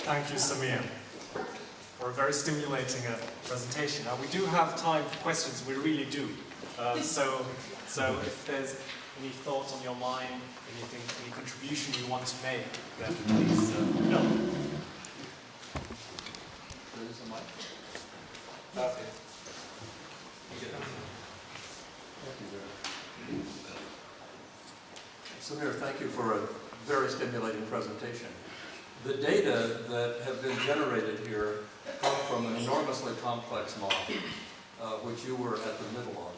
Thank you, Samir, for a very stimulating presentation. Now, we do have time for questions, we really do. So if there's any thoughts on your mind, anything, any contribution you want to make, then please, no. There's a mic. Okay. Samir, thank you for a very stimulating presentation. The data that have been generated here come from an enormously complex model, which you were at the middle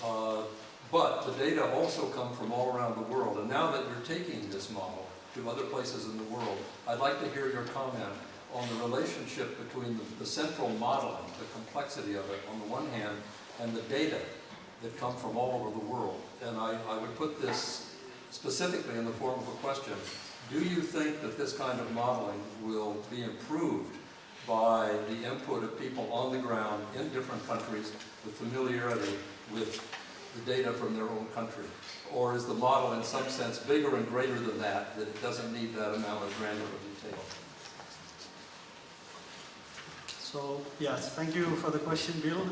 of. But the data also come from all around the world. And now that you're taking this model to other places in the world, I'd like to hear your comment on the relationship between the central modeling, the complexity of it on the one hand, and the data that come from all over the world. And I would put this specifically in the form of a question. Do you think that this kind of modeling will be improved by the input of people on the ground in different countries with familiarity with the data from their own country? Or is the model in some sense bigger and greater than that it doesn't need that amount of granular detail? So, yes, thank you for the question, Bill.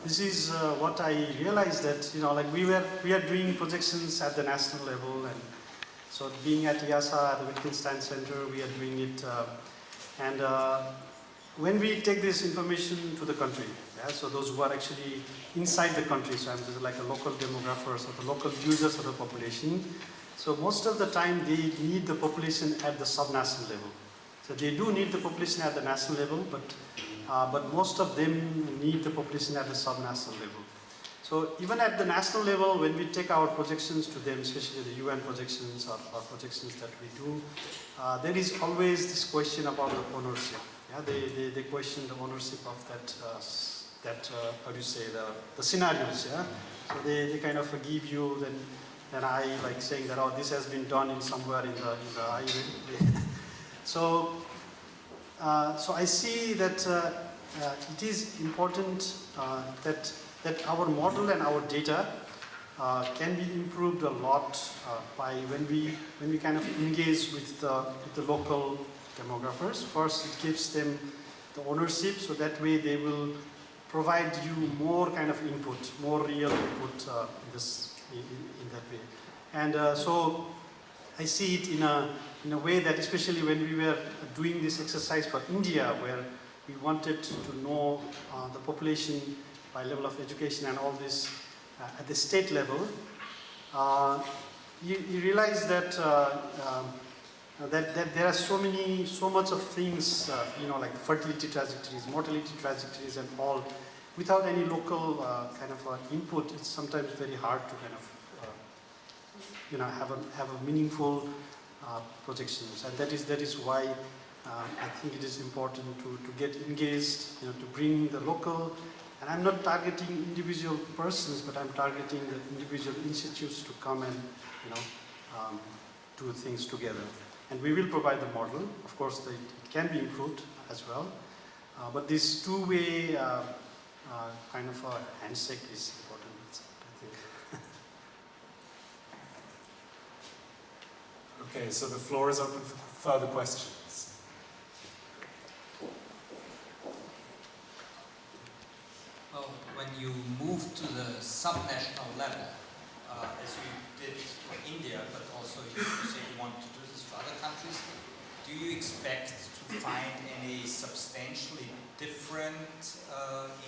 This is what I realized that, like we are doing projections at the national level, and so being at IASA, at the Wittgenstein Center, we are doing it. When we take this information to the country, so those who are actually inside the country, so I'm just like a local demographers or the local users of the population, so most of the time they need the population at the subnational level. So they do need the population at the national level, but most of them need the population at the subnational level. So even at the national level, when we take our projections to them, especially the UN projections or projections that we do, there is always this question about the ownership. Yeah, they question the ownership of that how do you say, the scenarios. Yeah, so they kind of give you then I like saying that, oh, this has been done in somewhere in the island. So I see that it is important that our model and our data can be improved a lot by when we kind of engage with the local demographers. First, it gives them the ownership, so that way they will provide you more kind of input, more real input in that way. And so I see it in a way that, especially when we were doing this exercise for India, where we wanted to know the population by level of education and all this at the state level, you realize that that there are so much of things, like fertility trajectories, mortality trajectories, and all, without any local kind of input. It's sometimes very hard to kind of have a meaningful projections, and that is why I think it is important to get engaged, to bring the local. And I'm not targeting individual persons, but I'm targeting the individual institutes to come and do things together. And we will provide the model. Of course, it can be improved as well. But this two-way kind of a handshake is important, I think. Okay, so the floor is open for further questions. Well, when you move to the subnational level, as you did for India, but also you say you want to do this for other countries, do you expect to find any substantially different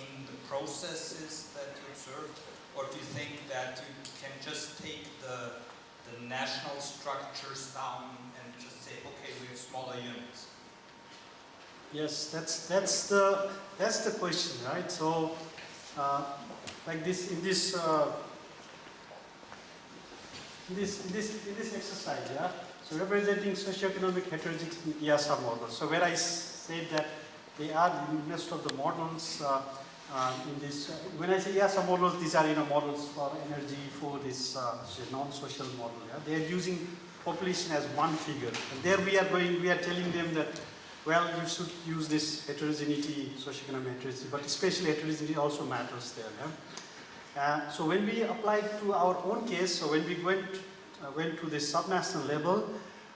in the processes that you observe? Or do you think that you can just take the national structures down and just say, okay, we have smaller units? Yes, that's the question, right? So, like this in this exercise, yeah. So representing socioeconomic heterogeneity in IASA models. So where I said that they are in most of the models in this. When I say IASA models, these are models for energy, food, is non-social model. Yeah? They are using population as one figure, and there we are telling them that, well, you should use this heterogeneity, socioeconomic heterogeneity, but especially heterogeneity also matters there. Yeah? So when we applied to our own case, so when we went to the subnational level,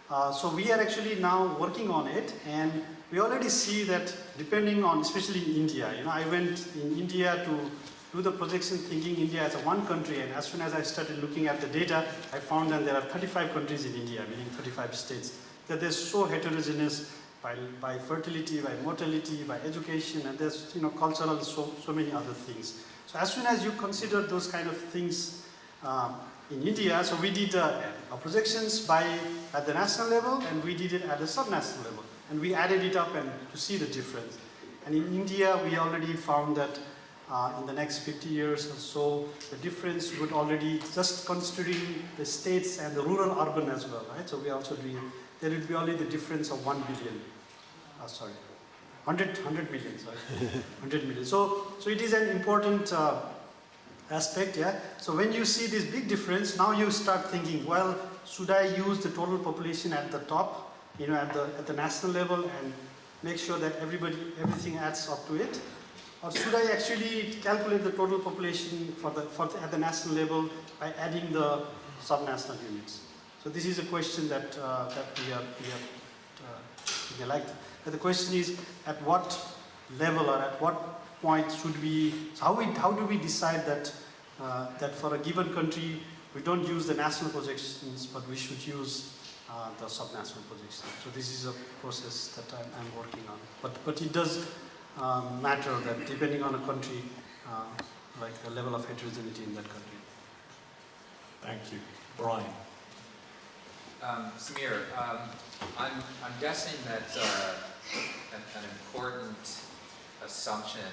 So we are actually now working on it, and we already see that depending on, especially in India, I went in India to do the projection thinking India as a one country, and as soon as I started looking at the data, I found that there are 35 countries in India, meaning 35 states, that they're so heterogeneous by fertility, by mortality, by education, and there's cultural, so many other things. So as soon as you consider those kind of things in India, so we did our projections at the national level, and we did it at the subnational level, and we added it up and to see the difference. And in India, we already found that in the next 50 years or so, the difference would already, just considering the states and the rural urban as well, right? So we are also doing, there will be only the difference of 1 billion, 100 million, sorry, 100 million. So it is an important aspect, yeah. So when you see this big difference, now you start thinking, well, should I use the total population at the top, at the national level, and make sure that everything adds up to it? Or should I actually calculate the total population at the national level by adding the subnational units? So this is a question that we are like. But the question is, at what level or at what point should we? How do we decide that for a given country we don't use the national projections, but we should use the subnational projections? So this is a process that I'm working on. But it does matter that depending on a country, like the level of heterogeneity in that country. Thank you. Brian. Samir, I'm guessing that an important assumption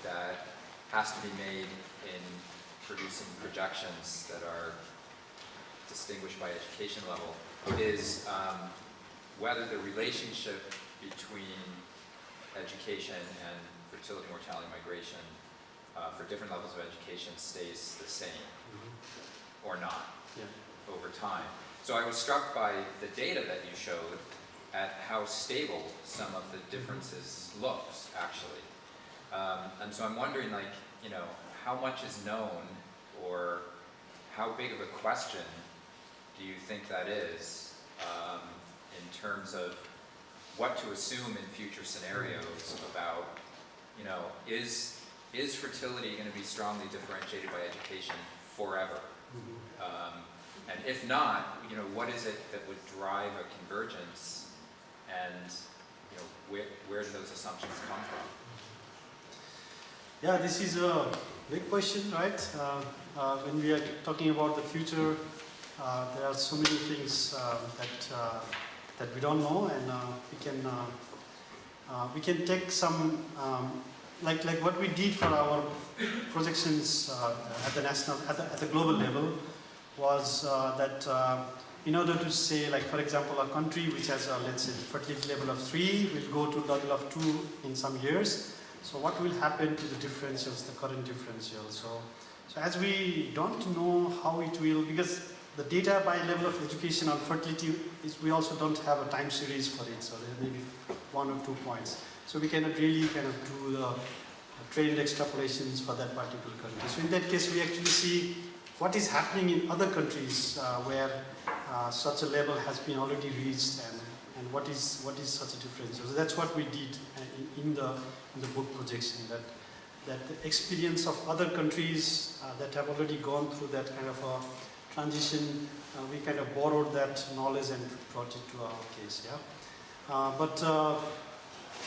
that has to be made in producing projections that are distinguished by education level is whether the relationship between education and fertility, mortality, migration for different levels of education stays the same or not over time. So I was struck by the data that you showed at how stable some of the differences looks actually. And so I'm wondering, how much is known, or how big of a question do you think that is in terms of what to assume in future scenarios about, is fertility going to be strongly differentiated by education forever? And if not, what is it that would drive a convergence, and where do those assumptions come from? Yeah, this is a big question, right? When we are talking about the future, there are so many things that we don't know, and we can take some like what we did for our projections at the global level was that in order to say, like for example, a country which has let's say fertility level of 3 will go to level of 2 in some years. So what will happen to the differentials, the current differential? So as we don't know how it will, because the data by level of education on fertility is, we also don't have a time series for it. So there may be 1 or 2 points. So we cannot really kind of do the trained extrapolations for that particular country. So in that case, we actually see what is happening in other countries where such a level has been already reached, and what is such a difference. So that's what we did in the book projection, that the experience of other countries that have already gone through that kind of a transition, we kind of borrowed that knowledge and brought it to our case.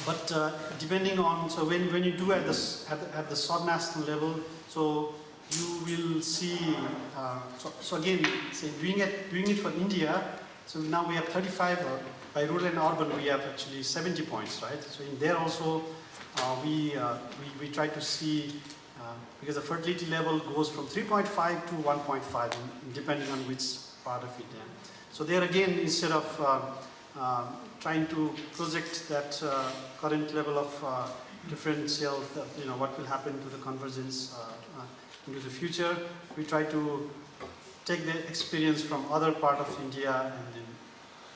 But depending on, so when you do at the subnational level, so you will see, so again, say doing it for India, so now we have 35, or by rural and urban we have actually 70 points, right? So in there also we try to see, because the fertility level goes from 3.5 to 1.5 depending on which part of it. So there again, instead of trying to project that current level of differential, what will happen to the convergence into the future, we try to take the experience from other part of India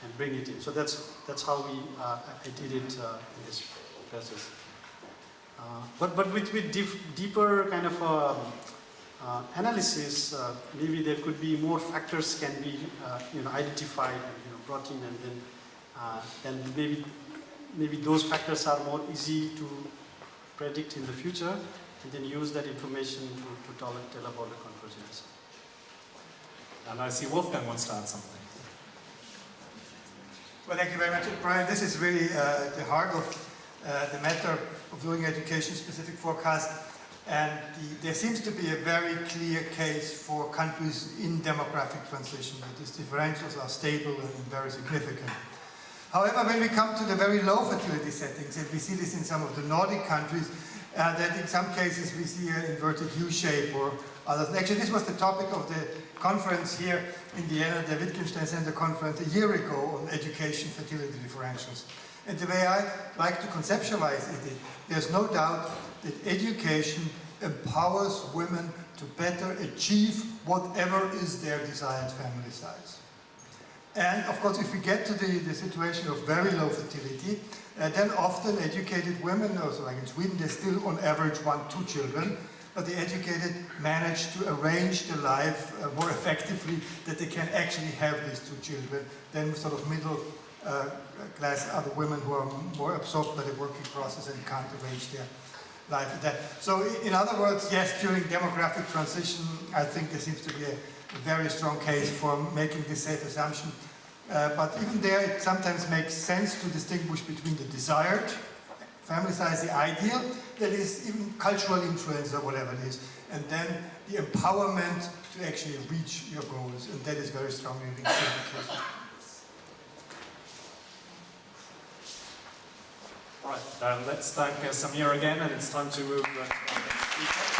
and bring it in. So that's how I did it in this process. But with deeper kind of analysis, maybe there could be more factors can be identified and brought in, and then maybe those factors are more easy to predict in the future, and then use that information to tell about the convergence. And I see Wolfgang wants to add something. Well, thank you very much, Brian. This is really the heart of the matter of doing education-specific forecast. And there seems to be a very clear case for countries in demographic transition, that these differentials are stable and very significant. However, when we come to the very low fertility settings, and we see this in some of the Nordic countries, that in some cases we see an inverted U-shape or others. Actually, this was the topic of the conference here in Vienna, the Wittgenstein Center conference a year ago on education fertility differentials. And the way I like to conceptualize it, there's no doubt that education empowers women to better achieve whatever is their desired family size. And of course, if we get to the situation of very low fertility, then often educated women, also like in Sweden, they still on average want 2 children, but the educated manage to arrange their life more effectively that they can actually have these 2 children than sort of middle class other women who are more absorbed by the working process and can't arrange their life with that. So in other words, yes, during demographic transition, I think there seems to be a very strong case for making this safe assumption. But even there, it sometimes makes sense to distinguish between the desired family size, the ideal, that is even cultural influence or whatever it is, and then the empowerment to actually reach your goals, and that is very strongly linked to education. All right, let's thank Samir again, and it's time to move to our next speaker.